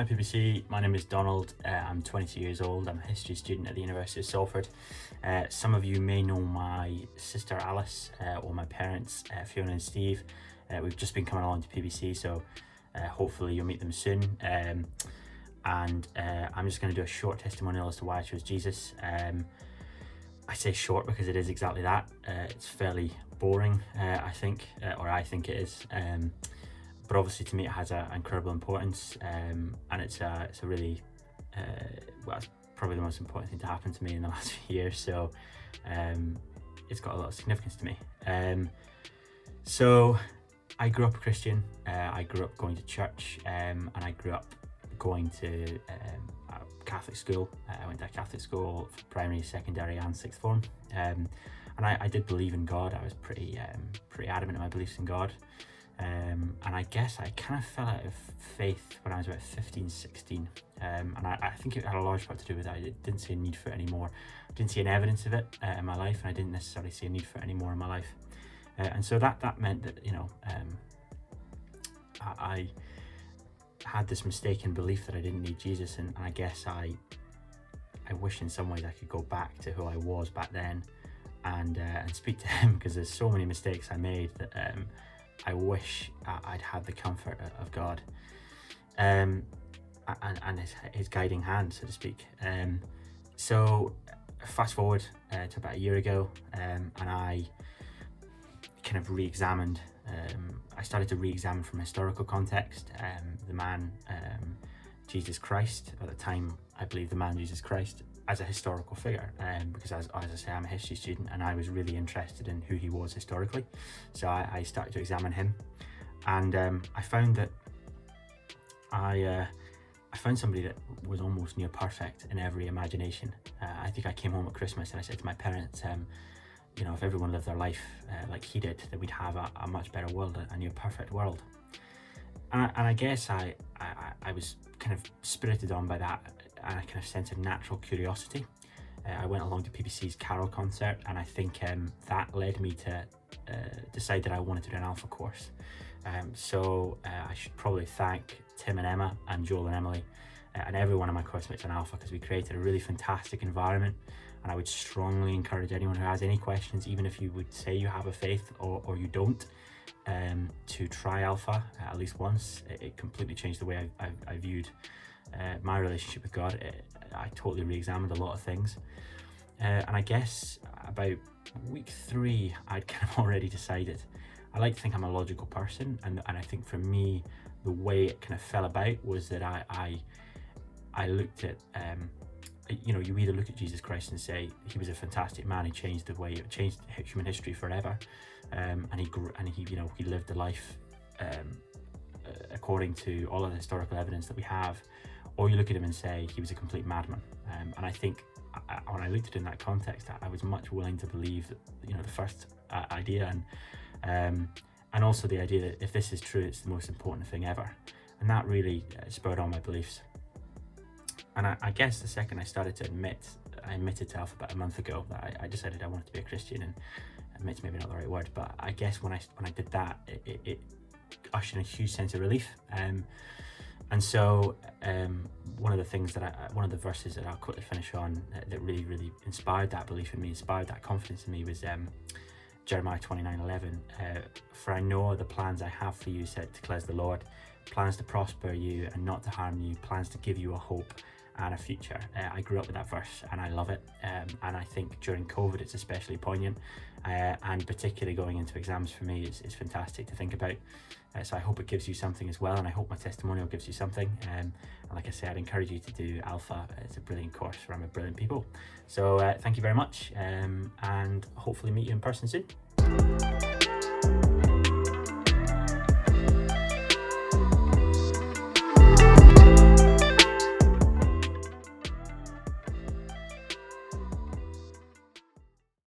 PBC. My name is Donald. I'm 22 years old. I'm a history student at the University of Salford. Some of you may know my sister Alice or my parents Fiona and Steve. We've just been coming along to PBC, so hopefully you'll meet them soon. I'm just going to do a short testimonial as to why I chose Jesus. I say short because it is exactly that. It's fairly boring, I think it is. But obviously to me it has an incredible importance, and it's a really, it's probably the most important thing to happen to me in the last few years, so it's got a lot of significance to me. So I grew up a Christian, I grew up going to church, and I grew up going to a Catholic school. I went to a Catholic school for primary, secondary and sixth form, and I did believe in God. I was pretty adamant in my beliefs in God. And I guess I kind of fell out of faith when I was about 15, 16. And I think it had a large part to do with that. I didn't see a need for it anymore. I didn't see any evidence of it in my life, and I didn't necessarily see a need for it anymore in my life. And so that meant that, I had this mistaken belief that I didn't need Jesus, and I guess I wish in some ways I could go back to who I was back then and speak to him, because there's so many mistakes I made that I wish I'd had the comfort of God and his guiding hand, so to speak. So fast forward to about a year ago, and I kind of re-examined. I started to re-examine from a historical context the man Jesus Christ. At the time, I believed the man Jesus Christ as a historical figure, because as I say, I'm a history student and I was really interested in who he was historically. So I started to examine him, and I found that I found somebody that was almost near perfect in every imagination. I think I came home at Christmas and I said to my parents, if everyone lived their life like he did, then we'd have a much better world, a near perfect world. And I guess I was kind of spirited on by that, and a kind of sense of natural curiosity. I went along to PBC's Carol concert, and I think that led me to decide that I wanted to do an Alpha course. So I should probably thank Tim and Emma and Joel and Emily and every one of my course mates on Alpha, because we created a really fantastic environment. And I would strongly encourage anyone who has any questions, even if you would say you have a faith or you don't, to try Alpha at least once. It completely changed the way I viewed my relationship with God. I totally re-examined a lot of things, and I guess about week 3 I'd kind of already decided. I like to think I'm a logical person, and I think for me the way it kind of fell about was that I looked at you either look at Jesus Christ and say he was a fantastic man, he changed human history forever, and he lived a life according to all of the historical evidence that we have, or you look at him and say he was a complete madman. And I think when I looked at it in that context, I was much willing to believe that the first idea, and also the idea that if this is true, it's the most important thing ever, and that really spurred on my beliefs. And I guess the second I admitted to Alpha about a month ago that I decided I wanted to be a Christian, and admit's maybe not the right word, but I guess when I did that, it ushered in a huge sense of relief. And so one of the verses that I'll quickly finish on that really, really inspired that belief in me, inspired that confidence in me, was Jeremiah 29:11. For I know the plans I have for you, declares the Lord, plans to prosper you and not to harm you, plans to give you a hope and a future. I grew up with that verse and I love it, and I think during COVID it's especially poignant, and particularly going into exams for me is fantastic to think about. So I hope it gives you something as well, and I hope my testimonial gives you something, and like I say, I'd encourage you to do Alpha. It's a brilliant course run by brilliant people. So thank you very much, and hopefully meet you in person soon.